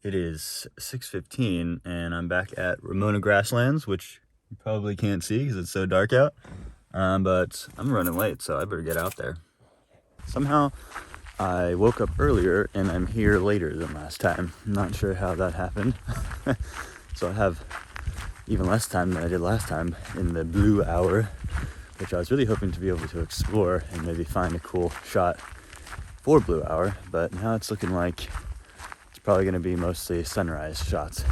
It is 6:15 and I'm back at Ramona Grasslands, which you probably can't see because it's so dark out. But I'm running late, so I better get out there. Somehow I woke up earlier and I'm here later than last time. I'm not sure how that happened. So I have even less time than I did last time in the blue hour, which I was really hoping to be able to explore and maybe find a cool shot for blue hour. But now it's looking like probably going to be mostly sunrise shots,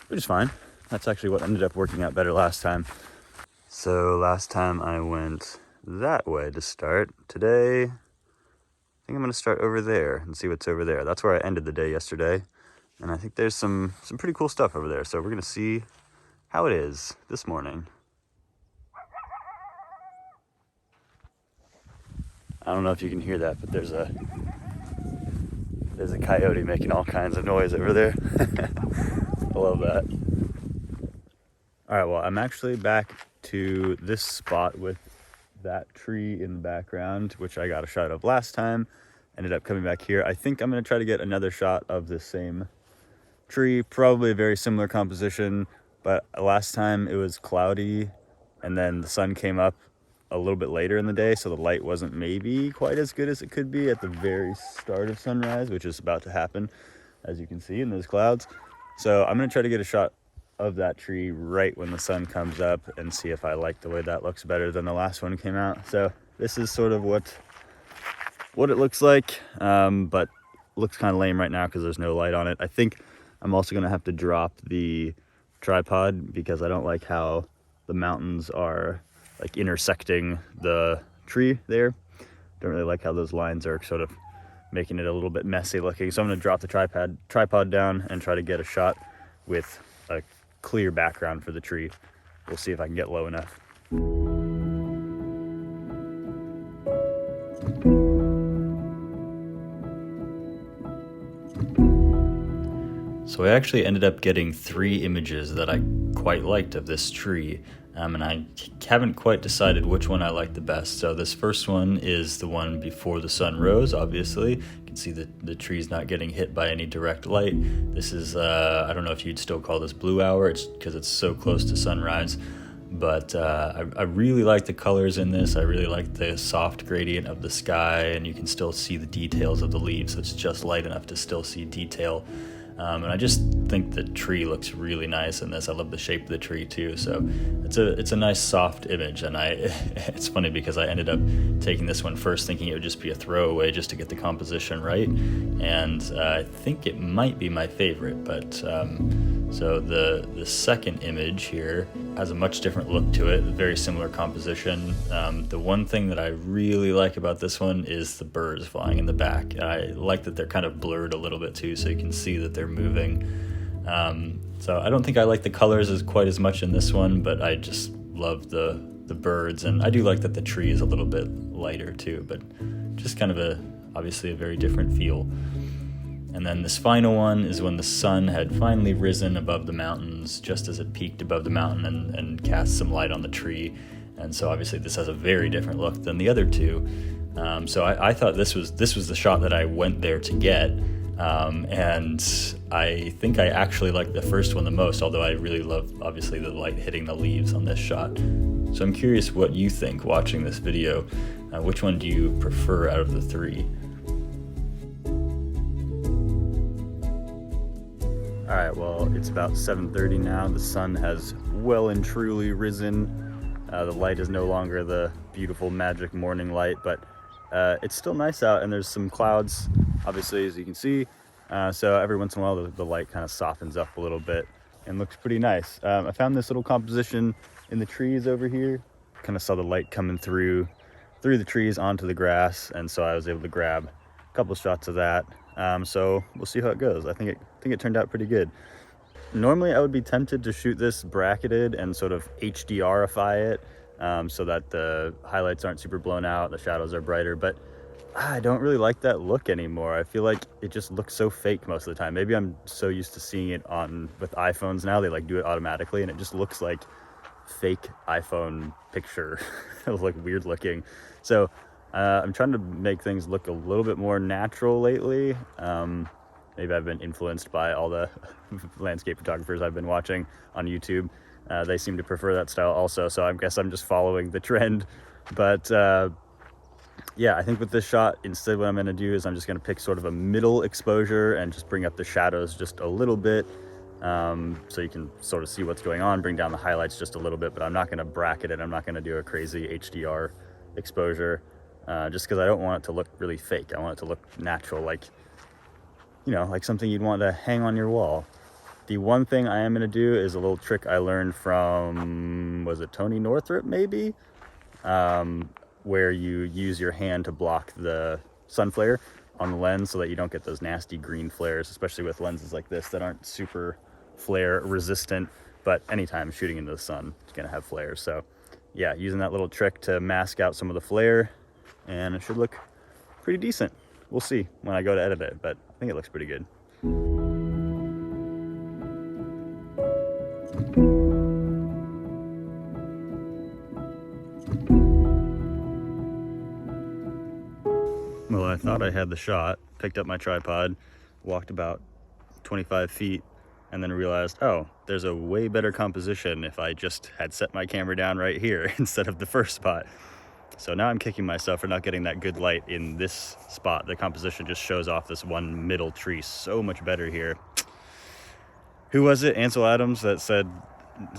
which is fine. That's actually what ended up working out better last time. So last time I went that way to start. Today, I think I'm going to start over there and see what's over there. That's where I ended the day yesterday. And I think there's some pretty cool stuff over there. So we're going to see how it is this morning. I don't know if you can hear that, but there's a coyote making all kinds of noise over there. I love that. All right, well, I'm actually back to this spot with that tree in the background, which I got a shot of last time. Ended up coming back here. I think I'm going to try to get another shot of the same tree, probably a very similar composition, but last time it was cloudy and then the sun came up a little bit later in the day, so the light wasn't maybe quite as good as it could be at the very start of sunrise, which is about to happen, as you can see in those clouds. So I'm going to try to get a shot of that tree right when the sun comes up and see if I like the way that looks better than the last one came out. So this is sort of what it looks like, but looks kind of lame right now because there's no light on it. I think I'm also going to have to drop the tripod because I don't like how the mountains are like intersecting the tree there. Don't really like how those lines are sort of making it a little bit messy looking. So I'm going to drop the tripod down and try to get a shot with a clear background for the tree. We'll see if I can get low enough. So I actually ended up getting 3 images that I quite liked of this tree, and I haven't quite decided which one I like the best. So this first one is the one before the sun rose, obviously. You can see that the tree's not getting hit by any direct light. This is, I don't know if you'd still call this blue hour, it's because it's so close to sunrise. But I really like the colors in this. I really like the soft gradient of the sky, and you can still see the details of the leaves. So it's just light enough to still see detail. And I just think the tree looks really nice in this. I love the shape of the tree too. So it's a nice soft image. And it's funny because I ended up taking this one first thinking it would just be a throwaway just to get the composition right. And I think it might be my favorite. But so the second image here has a much different look to it, very similar composition. The one thing that I really like about this one is the birds flying in the back. I like that they're kind of blurred a little bit too, so you can see that they're moving. So I don't think I like the colors as quite as much in this one, but I just love the birds, and I do like that the tree is a little bit lighter too, but just kind of obviously a very different feel. And then this final one is when the sun had finally risen above the mountains, just as it peaked above the mountain and cast some light on the tree. And so obviously this has a very different look than the other two. So I thought this was the shot that I went there to get. And I think I actually like the first one the most, although I really love, obviously, the light hitting the leaves on this shot. So I'm curious what you think watching this video. Which one do you prefer out of the 3? All right, well, it's about 7:30 now. The sun has well and truly risen. The light is no longer the beautiful magic morning light, but it's still nice out, and there's some clouds, obviously, as you can see. So every once in a while, the light kind of softens up a little bit and looks pretty nice. I found this little composition in the trees over here. Kind of saw the light coming through the trees onto the grass, and so I was able to grab a couple shots of that. So we'll see how it goes. I think it turned out pretty good. Normally I would be tempted to shoot this bracketed and sort of HDRify it, so that the highlights aren't super blown out, the shadows are brighter, but I don't really like that look anymore. I feel like it just looks so fake most of the time. Maybe I'm so used to seeing it with iPhones now, they like do it automatically, and it just looks like fake iPhone picture. It was like weird looking. So I'm trying to make things look a little bit more natural lately. maybe I've been influenced by all the landscape photographers I've been watching on YouTube. They seem to prefer that style also, so I guess I'm just following the trend. But yeah, I think with this shot, instead what I'm going to do is I'm just going to pick sort of a middle exposure and just bring up the shadows just a little bit, so you can sort of see what's going on, bring down the highlights just a little bit, but I'm not going to bracket it. I'm not going to do a crazy HDR exposure, just because I don't want it to look really fake. I want it to look natural, like, you know, like something you'd want to hang on your wall. The one thing I am going to do is a little trick I learned from, was it Tony Northrup maybe? Where you use your hand to block the sun flare on the lens so that you don't get those nasty green flares, especially with lenses like this that aren't super flare resistant, but anytime shooting into the sun, it's gonna have flares. So yeah, using that little trick to mask out some of the flare, and it should look pretty decent. We'll see when I go to edit it, but I think it looks pretty good. Well, I thought I had the shot, picked up my tripod, walked about 25 feet, and then realized, oh, there's a way better composition if I just had set my camera down right here instead of the first spot. So now I'm kicking myself for not getting that good light in this spot. The composition just shows off this one middle tree so much better here. Who was it? Ansel Adams that said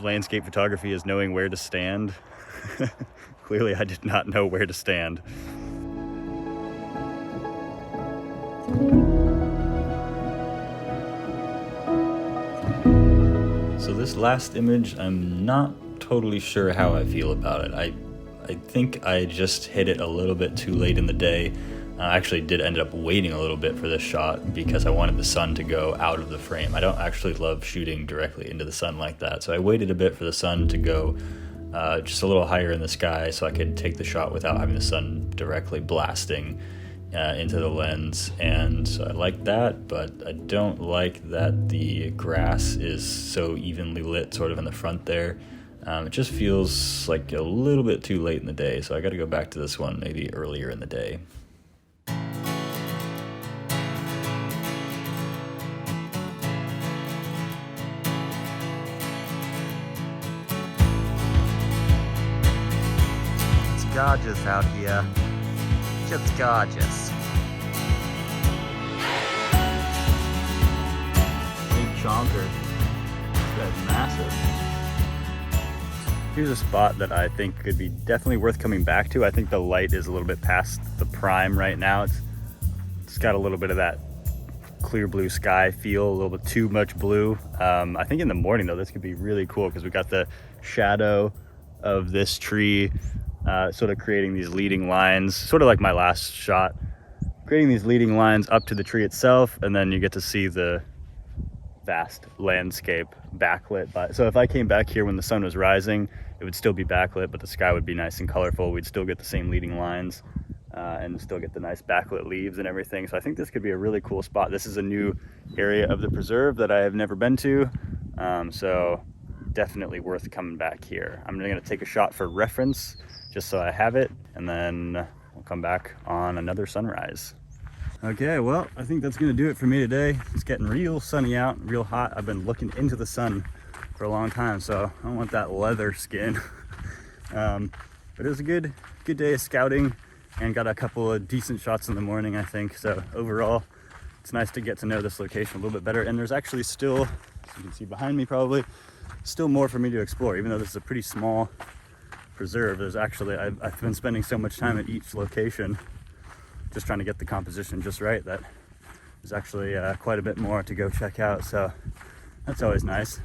landscape photography is knowing where to stand? Clearly I did not know where to stand. So this last image, I'm not totally sure how I feel about it. I think I just hit it a little bit too late in the day. I actually did end up waiting a little bit for this shot because I wanted the sun to go out of the frame. I don't actually love shooting directly into the sun like that, so I waited a bit for the sun to go just a little higher in the sky so I could take the shot without having the sun directly blasting into the lens. And so I like that, but I don't like that the grass is so evenly lit sort of in the front there. It just feels like a little bit too late in the day, so I got to go back to this one maybe earlier in the day. It's gorgeous out here. Just gorgeous. Big chonker. That's massive. Here's a spot that I think could be definitely worth coming back to. I think the light is a little bit past the prime right now. It's got a little bit of that clear blue sky feel, a little bit too much blue. I think in the morning though, this could be really cool because we got the shadow of this tree sort of creating these leading lines, sort of like my last shot, creating these leading lines up to the tree itself, and then you get to see the vast landscape backlit by. So if I came back here when the sun was rising, it would still be backlit, but the sky would be nice and colorful. We'd still get the same leading lines and still get the nice backlit leaves and everything. So I think this could be a really cool spot. This is a new area of the preserve that I have never been to, so definitely worth coming back here. I'm gonna take a shot for reference just so I have it, and then we'll come back on another sunrise. Okay, well, I think that's gonna do it for me today. It's getting real sunny out, real hot. I've been looking into the sun for a long time, so I don't want that leather skin. But it was a good day of scouting and got a couple of decent shots in the morning, I think. So overall, it's nice to get to know this location a little bit better. And there's actually still, as you can see behind me probably, still more for me to explore. Even though this is a pretty small preserve, there's actually, I've been spending so much time at each location just trying to get the composition just right that there's actually quite a bit more to go check out. So that's always nice.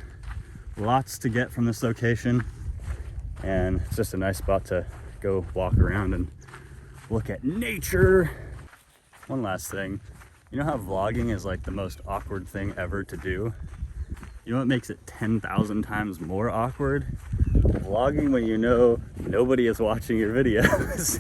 Lots to get from this location, and it's just a nice spot to go walk around and look at nature. One last thing, you know how vlogging is like the most awkward thing ever to do? You know what makes it 10,000 times more awkward? Vlogging when you know nobody is watching your videos.